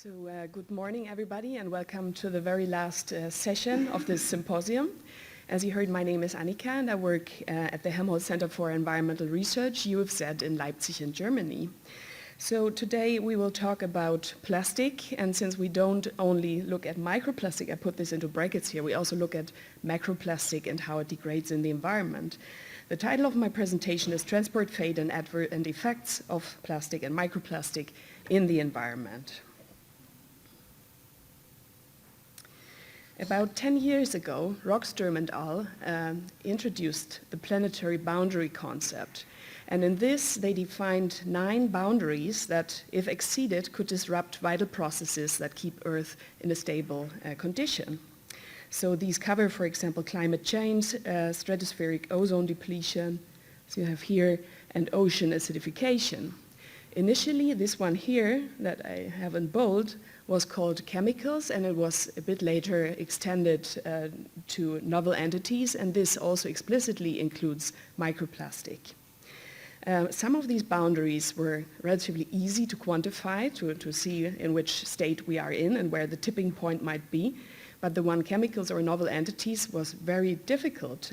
Good morning, everybody, and welcome to the very last session of this symposium. As you heard, my name is Annika, and I work at the Helmholtz Center for Environmental Research, UFZ, in Leipzig in Germany. So today we will talk about plastic, and since we don't only look at microplastic, I put this into brackets here, we also look at macroplastic and how it degrades in the environment. The title of my presentation is Transport, Fate, and Effects of Plastic and Microplastic in the Environment. About 10 years ago, Rockström and al. Introduced the planetary boundary concept. And in this, they defined 9 boundaries that, if exceeded, could disrupt vital processes that keep Earth in a stable condition. So these cover, for example, climate change, stratospheric ozone depletion, as you have here, and ocean acidification. Initially, this one here, that I have in bold, was called chemicals, and it was a bit later extended to novel entities, and this also explicitly includes microplastic. Some of these boundaries were relatively easy to quantify, to see in which state we are in and where the tipping point might be, but the one chemicals or novel entities was very difficult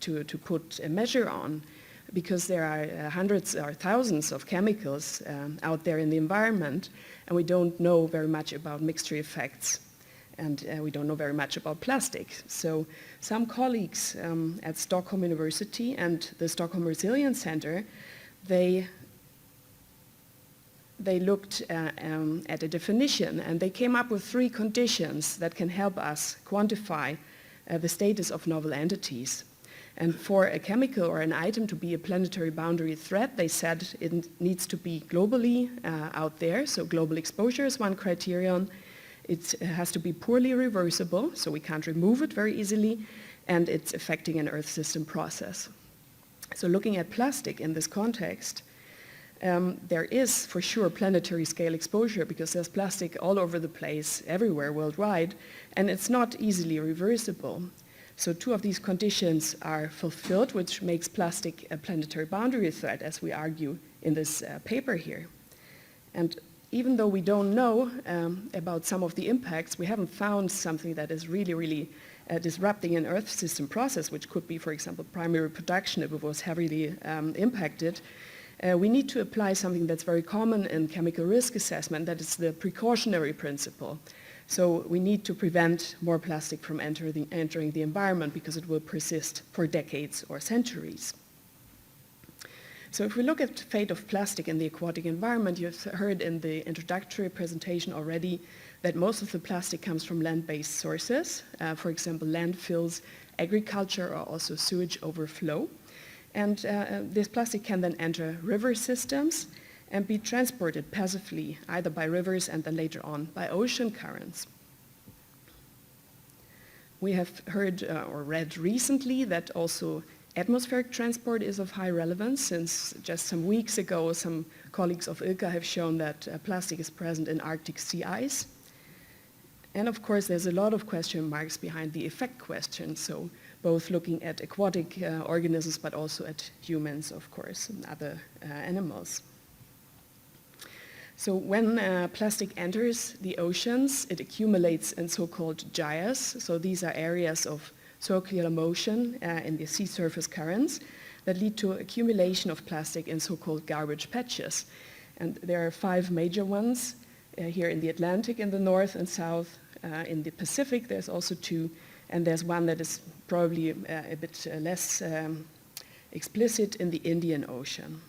to put a measure on, because there are hundreds or thousands of chemicals out there in the environment, and we don't know very much about mixture effects, and we don't know very much about plastic. So some colleagues at Stockholm University and the Stockholm Resilience Center, they looked at a definition, and they came up with 3 conditions that can help us quantify the status of novel entities. And for a chemical or an item to be a planetary boundary threat, they said it needs to be globally out there. So global exposure is one criterion. It has to be poorly reversible, so we can't remove it very easily, and it's affecting an Earth system process. So looking at plastic in this context, there is for sure planetary scale exposure, because there's plastic all over the place, everywhere worldwide, and it's not easily reversible. So 2 of these conditions are fulfilled, which makes plastic a planetary boundary threat, as we argue in this paper here. And even though we don't know about some of the impacts, we haven't found something that is really disrupting an Earth system process, which could be, for example, primary production if it was heavily impacted. We need to apply something that's very common in chemical risk assessment, that is the precautionary principle. So we need to prevent more plastic from entering the environment, because it will persist for decades or centuries. So if we look at the fate of plastic in the aquatic environment, you've heard in the introductory presentation already that most of the plastic comes from land-based sources, for example, landfills, agriculture, or also sewage overflow. And this plastic can then enter river systems and be transported passively, either by rivers and then later on by ocean currents. We have heard or read recently that also atmospheric transport is of high relevance, since just some weeks ago some colleagues of ILCA have shown that plastic is present in Arctic sea ice. And of course there's a lot of question marks behind the effect question, so both looking at aquatic organisms but also at humans, of course, and other animals. So when plastic enters the oceans, it accumulates in so-called gyres. So these are areas of circular motion in the sea surface currents that lead to accumulation of plastic in so-called garbage patches. And there are 5 major ones here in the Atlantic in the north and south. In the Pacific there's also 2, and there's one that is probably a bit less explicit in the Indian Ocean.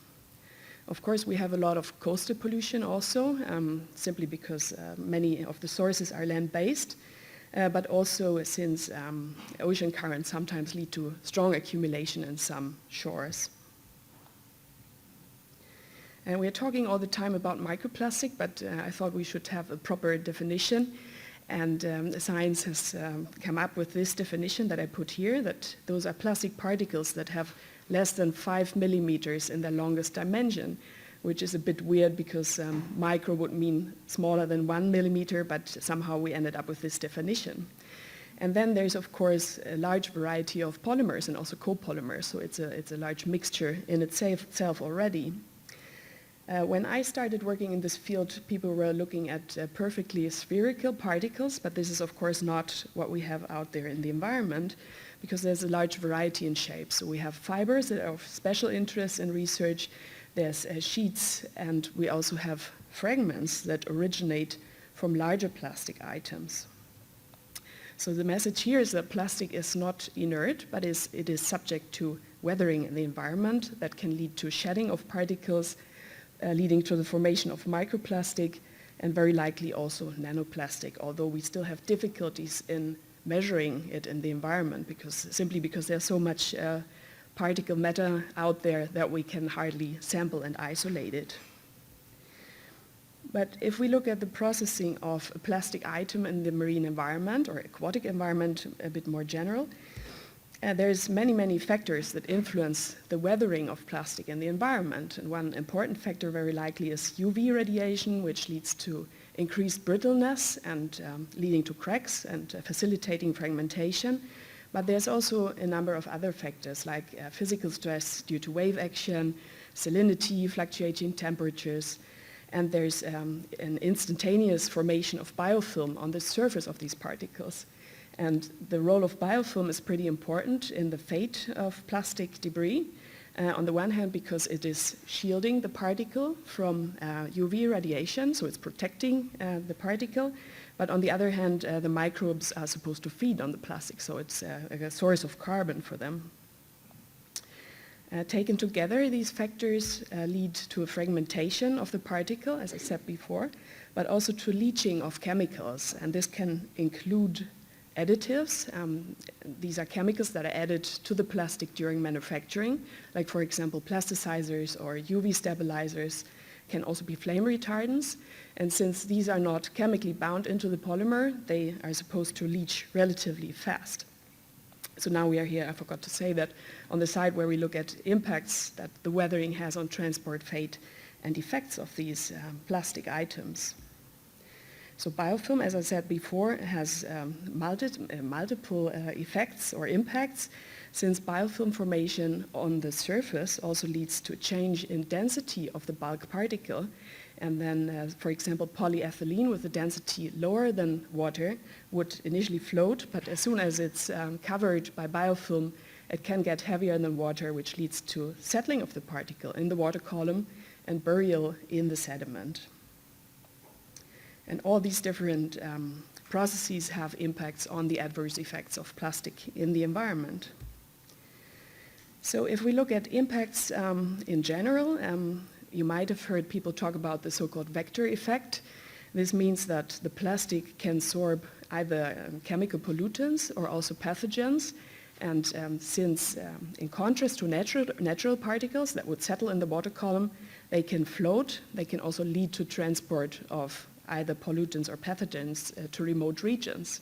Of course, we have a lot of coastal pollution also, simply because many of the sources are land-based, but also since ocean currents sometimes lead to strong accumulation in some shores. And we are talking all the time about microplastic, but I thought we should have a proper definition. And science has come up with this definition that I put here, that those are plastic particles that have less than 5 millimeters in their longest dimension, which is a bit weird because micro would mean smaller than 1 millimeter, but somehow we ended up with this definition. And then there's, of course, a large variety of polymers and also copolymers, so it's a large mixture in itself already. When I started working in this field, people were looking at perfectly spherical particles, but this is of course not what we have out there in the environment, because there's a large variety in shapes. So we have fibers that are of special interest in research, there's sheets, and we also have fragments that originate from larger plastic items. So the message here is that plastic is not inert, but it is subject to weathering in the environment that can lead to shedding of particles, leading to the formation of microplastic, and very likely also nanoplastic, although we still have difficulties in measuring it in the environment simply because there's so much particle matter out there that we can hardly sample and isolate it. But if we look at the processing of a plastic item in the marine environment or aquatic environment a bit more general, there's many factors that influence the weathering of plastic in the environment. And one important factor very likely is UV radiation, which leads to increased brittleness and leading to cracks and facilitating fragmentation. But there's also a number of other factors like physical stress due to wave action, salinity, fluctuating temperatures, and there's an instantaneous formation of biofilm on the surface of these particles. And the role of biofilm is pretty important in the fate of plastic debris. On the one hand, because it is shielding the particle from UV radiation, so it's protecting the particle. But on the other hand, the microbes are supposed to feed on the plastic, so it's a source of carbon for them. Taken together, these factors lead to a fragmentation of the particle, as I said before, but also to leaching of chemicals. And this can include additives. These are chemicals that are added to the plastic during manufacturing, like for example plasticizers or UV stabilizers, can also be flame retardants. And since these are not chemically bound into the polymer, they are supposed to leach relatively fast. So now we are here, I forgot to say that, on the side where we look at impacts that the weathering has on transport, fate, and effects of these plastic items. So biofilm, as I said before, has multiple effects or impacts, since biofilm formation on the surface also leads to a change in density of the bulk particle. And then, for example, polyethylene with a density lower than water would initially float, but as soon as it's covered by biofilm, it can get heavier than water, which leads to settling of the particle in the water column and burial in the sediment. And all these different processes have impacts on the adverse effects of plastic in the environment. So if we look at impacts in general, you might have heard people talk about the so-called vector effect. This means that the plastic can absorb either chemical pollutants or also pathogens. And since, in contrast to natural particles that would settle in the water column, they can float, they can also lead to transport of either pollutants or pathogens to remote regions.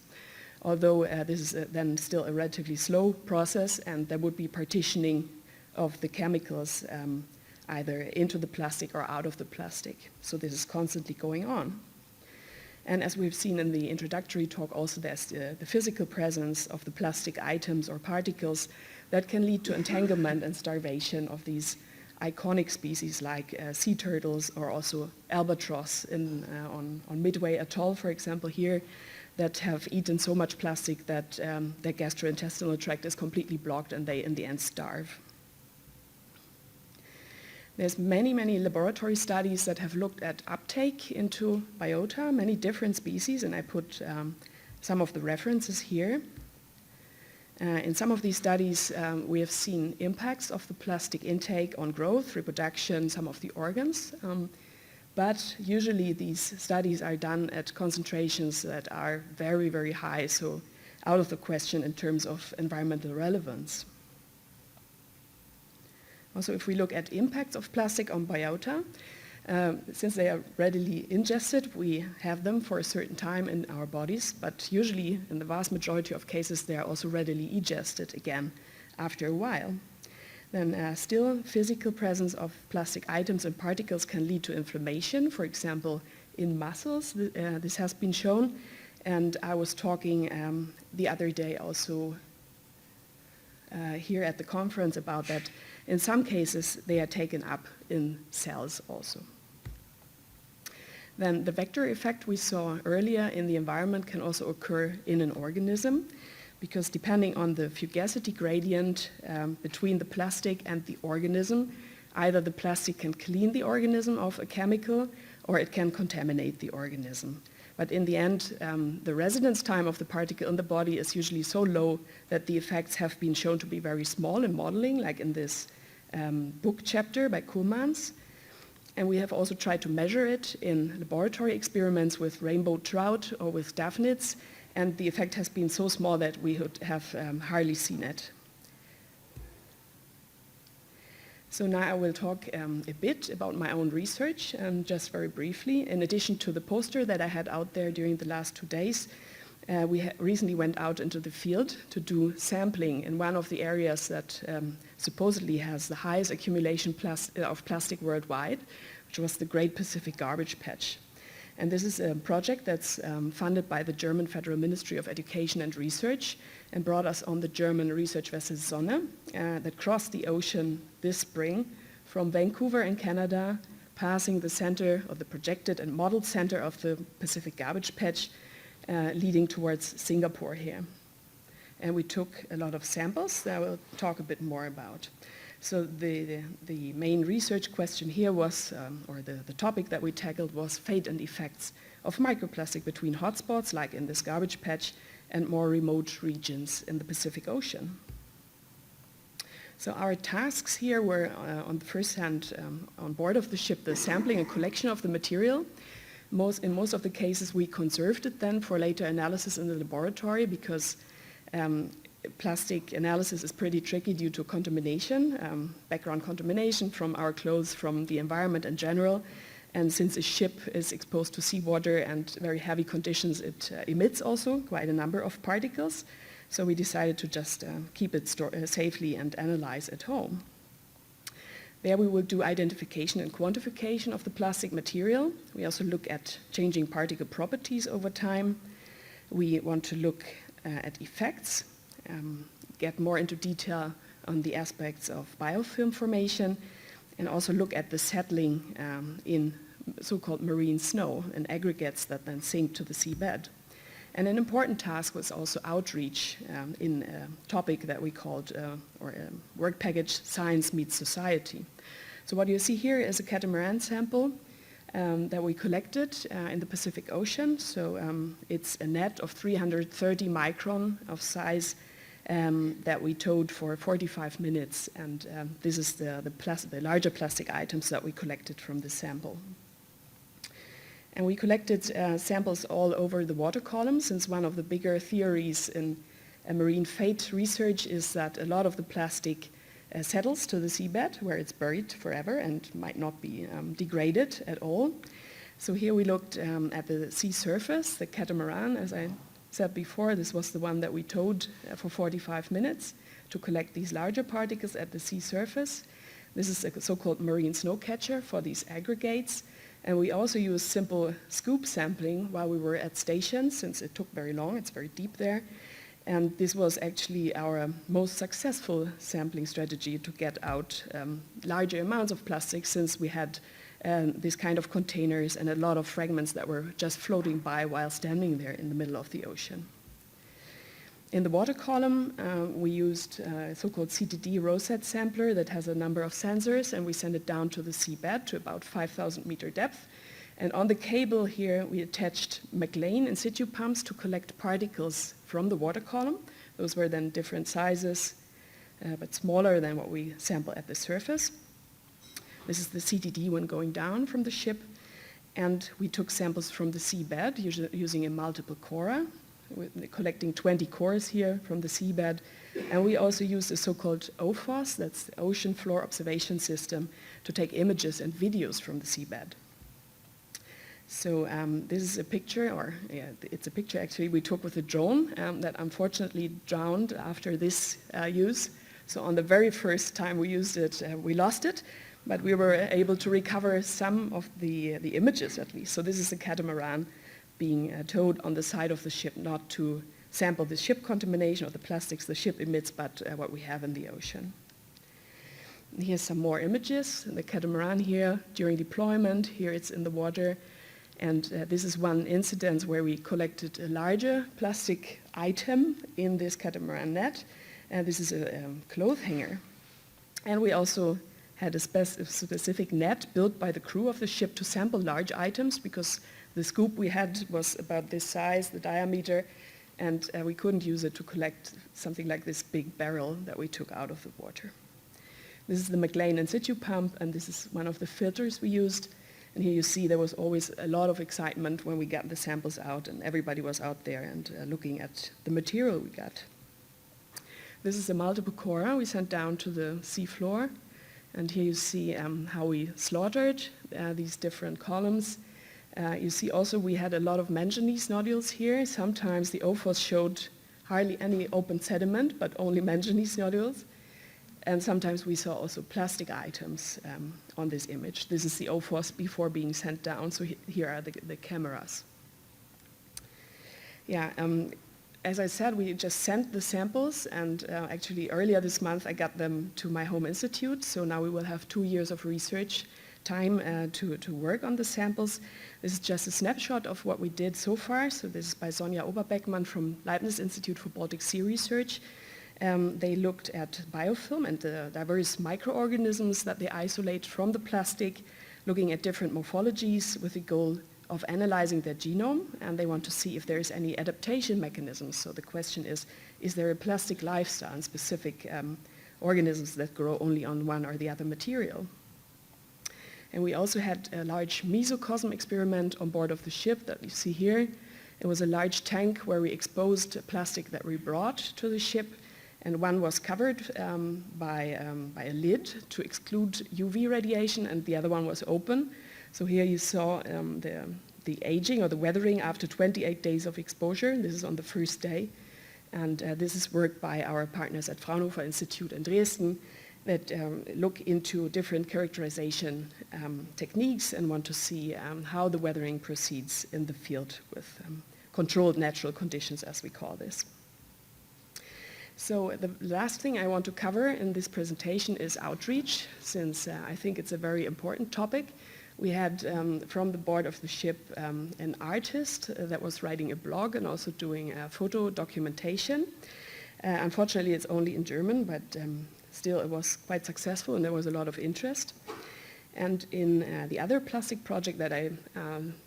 Although this is then still a relatively slow process, and there would be partitioning of the chemicals either into the plastic or out of the plastic. So this is constantly going on. And as we've seen in the introductory talk, also there's the physical presence of the plastic items or particles that can lead to entanglement and starvation of these iconic species like sea turtles or also albatross on Midway Atoll, for example, here, that have eaten so much plastic that their gastrointestinal tract is completely blocked and they in the end starve. There's many laboratory studies that have looked at uptake into biota, many different species, and I put some of the references here. In some of these studies, we have seen impacts of the plastic intake on growth, reproduction, some of the organs. But usually these studies are done at concentrations that are very high, so out of the question in terms of environmental relevance. Also, if we look at impacts of plastic on biota, since they are readily ingested, we have them for a certain time in our bodies, but usually, in the vast majority of cases, they are also readily egested again after a while. Then still, physical presence of plastic items and particles can lead to inflammation, for example, in muscles. This has been shown, and I was talking the other day also here at the conference about that. In some cases, they are taken up in cells also. then the vector effect we saw earlier in the environment can also occur in an organism, because depending on the fugacity gradient between the plastic and the organism, either the plastic can clean the organism of a chemical or it can contaminate the organism. But in the end, the residence time of the particle in the body is usually so low that the effects have been shown to be very small in modeling, like in this book chapter by Kuhlmans. And we have also tried to measure it in laboratory experiments with rainbow trout or with daphnids, and the effect has been so small that we would have hardly seen it. So now I will talk a bit about my own research, just very briefly. In addition to the poster that I had out there during the last 2 days, we recently went out into the field to do sampling in one of the areas that supposedly has the highest accumulation of plastic worldwide, which was the Great Pacific Garbage Patch. And this is a project that's funded by the German Federal Ministry of Education and Research and brought us on the German research vessel Sonne that crossed the ocean this spring from Vancouver in Canada, passing the center of the projected and modeled center of the Pacific Garbage Patch, leading towards Singapore here. And we took a lot of samples that I will talk a bit more about. So the main research question here was, or the topic that we tackled was fate and effects of microplastic between hotspots, like in this garbage patch, and more remote regions in the Pacific Ocean. So our tasks here were, on the first hand, on board of the ship, the sampling and collection of the material. In most of the cases, we conserved it then for later analysis in the laboratory, because plastic analysis is pretty tricky due to contamination, background contamination from our clothes, from the environment in general. And since a ship is exposed to seawater and very heavy conditions, it emits also quite a number of particles. So we decided to just keep it safely and analyze at home. There we will do identification and quantification of the plastic material. We also look at changing particle properties over time. We want to look at effects, get more into detail on the aspects of biofilm formation, and also look at the settling in so-called marine snow and aggregates that then sink to the seabed. And an important task was also outreach in a topic that we called, or a work package, Science Meets Society. So what you see here is a catamaran sample that we collected in the Pacific Ocean. So it's a net of 330 micron of size that we towed for 45 minutes. And this is the larger plastic items that we collected from the sample. And we collected samples all over the water column, since one of the bigger theories in marine fate research is that a lot of the plastic settles to the seabed, where it's buried forever and might not be degraded at all. So here we looked at the sea surface, the catamaran. As I said before, this was the one that we towed for 45 minutes to collect these larger particles at the sea surface. This is a so-called marine snow catcher for these aggregates. And we also used simple scoop sampling while we were at stations, since it took very long, it's very deep there. And this was actually our most successful sampling strategy to get out larger amounts of plastic, since we had this kind of containers and a lot of fragments that were just floating by while standing there in the middle of the ocean. In the water column, we used a so-called CTD rosette sampler that has a number of sensors, and we sent it down to the seabed to about 5,000 meter depth. And on the cable here, we attached McLean in situ pumps to collect particles from the water column. Those were then different sizes, but smaller than what we sample at the surface. This is the CTD one going down from the ship. And we took samples from the seabed using a multiple core. We're collecting 20 cores here from the seabed. And we also used a so-called OFOS, that's the Ocean Floor Observation System, to take images and videos from the seabed. So this is a picture, it's a picture actually we took with a drone that unfortunately drowned after this use. So on the very first time we used it, we lost it, but we were able to recover some of the images at least. So this is a catamaran being towed on the side of the ship, not to sample the ship contamination or the plastics the ship emits, but what we have in the ocean. And here's some more images. The catamaran here during deployment. Here it's in the water. And this is one incident where we collected a larger plastic item in this catamaran net. This is a clothes hanger. And we also had a specific net built by the crew of the ship to sample large items, because the scoop we had was about this size, the diameter, and we couldn't use it to collect something like this big barrel that we took out of the water. This is the McLean in situ pump, and this is one of the filters we used. And here you see there was always a lot of excitement when we got the samples out, and everybody was out there and looking at the material we got. This is a multiple cora we sent down to the sea floor. And here you see how we slaughtered these different columns. You see also we had a lot of manganese nodules here. Sometimes the OFOS showed hardly any open sediment, but only manganese nodules. And sometimes we saw also plastic items on this image. This is the OFOS before being sent down, so here are the cameras. Yeah, as I said, we just sent the samples, and actually earlier this month I got them to my home institute, so now we will have 2 years of research time to work on the samples. This is just a snapshot of what we did so far. So this is by Sonja Oberbeckmann from Leibniz Institute for Baltic Sea Research. They looked at biofilm and the diverse microorganisms that they isolate from the plastic, looking at different morphologies with the goal of analyzing their genome, and they want to see if there is any adaptation mechanisms. So the question is there a plastic lifestyle in specific organisms that grow only on one or the other material? And we also had a large mesocosm experiment on board of the ship that you see here. It was a large tank where we exposed plastic that we brought to the ship, and one was covered by a lid to exclude UV radiation, and the other one was open. So here you saw the aging or the weathering after 28 days of exposure. This is on the first day. And this is work by our partners at Fraunhofer Institute in Dresden that look into different characterization techniques and want to see how the weathering proceeds in the field with controlled natural conditions, as we call this. So the last thing I want to cover in this presentation is outreach, since I think it's a very important topic. We had from the board of the ship an artist that was writing a blog and also doing photo documentation. Unfortunately, it's only in German, but still it was quite successful and there was a lot of interest. And in the other plastic project that I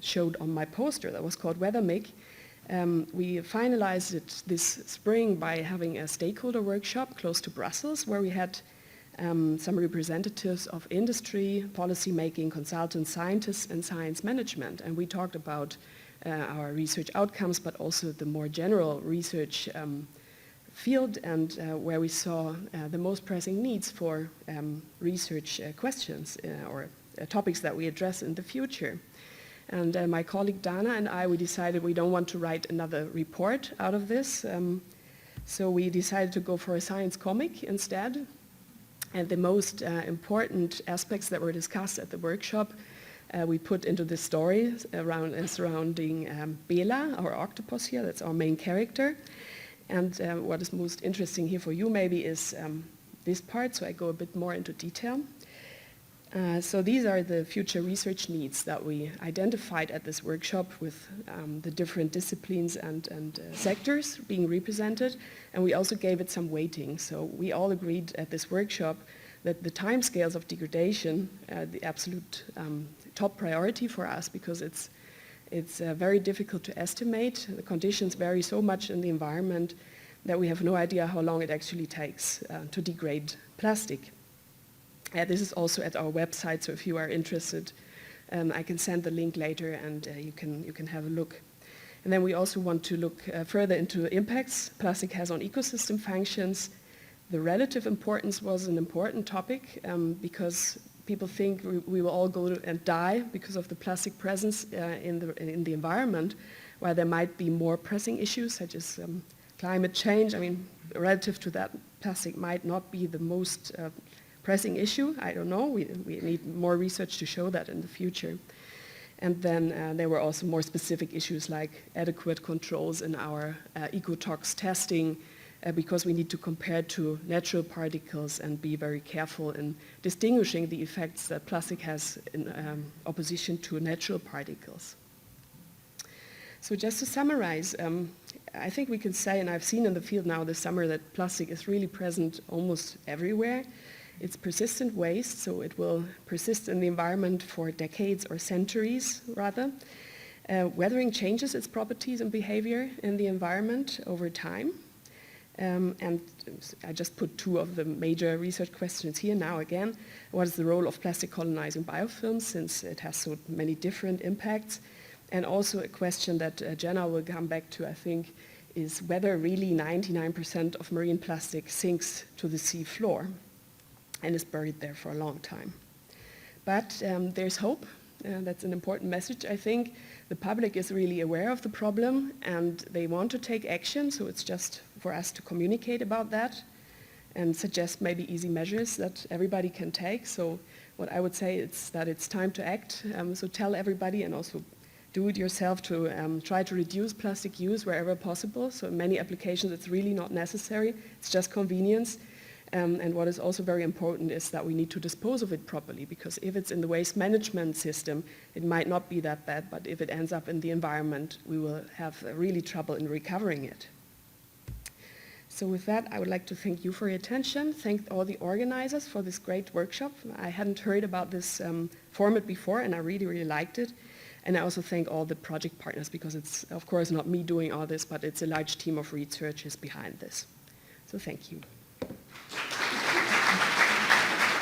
showed on my poster that was called WeatherMIC, we finalized it this spring by having a stakeholder workshop close to Brussels, where we had some representatives of industry, policymaking, consultants, scientists, and science management. And we talked about our research outcomes, but also the more general research field and where we saw the most pressing needs for research questions or topics that we address in the future. And my colleague Dana and I, we decided we don't want to write another report out of this. So we decided to go for a science comic instead. And the most important aspects that were discussed at the workshop we put into the story surrounding Bela, our octopus here. That's our main character. And what is most interesting here for you maybe is this part, so I go a bit more into detail. So these are the future research needs that we identified at this workshop with the different disciplines and sectors being represented, and we also gave it some weighting. So we all agreed at this workshop that the timescales of degradation are the absolute top priority for us, because it's very difficult to estimate. The conditions vary so much in the environment that we have no idea how long it actually takes to degrade plastic. This is also at our website, so if you are interested, I can send the link later and you can have a look. And then we also want to look further into impacts plastic has on ecosystem functions. The relative importance was an important topic because people think we will all go and die because of the plastic presence in the environment, while there might be more pressing issues such as climate change. I mean, relative to that, plastic might not be the most pressing issue. I don't know. We need more research to show that in the future. And then there were also more specific issues like adequate controls in our ecotox testing, because we need to compare to natural particles and be very careful in distinguishing the effects that plastic has in opposition to natural particles. So just to summarize, I think we can say, and I've seen in the field now this summer, that plastic is really present almost everywhere. It's persistent waste, so it will persist in the environment for decades or centuries, rather. Weathering changes its properties and behavior in the environment over time. And I just put two of the major research questions here now again. What is the role of plastic-colonizing biofilms, since it has so many different impacts? And also a question that Jenna will come back to, I think, is whether really 99% of marine plastic sinks to the sea floor and is buried there for a long time. But there's hope. That's an important message, I think. The public is really aware of the problem and they want to take action, so it's just for us to communicate about that and suggest maybe easy measures that everybody can take. So what I would say is that it's time to act. So tell everybody, and also do it yourself, to try to reduce plastic use wherever possible. So in many applications it's really not necessary, it's just convenience. And what is also very important is that we need to dispose of it properly, because if it's in the waste management system, it might not be that bad, but if it ends up in the environment, we will have really trouble in recovering it. So with that, I would like to thank you for your attention, thank all the organizers for this great workshop. I hadn't heard about this format before, and I really, really liked it. And I also thank all the project partners, because it's, of course, not me doing all this, but it's a large team of researchers behind this. So thank you.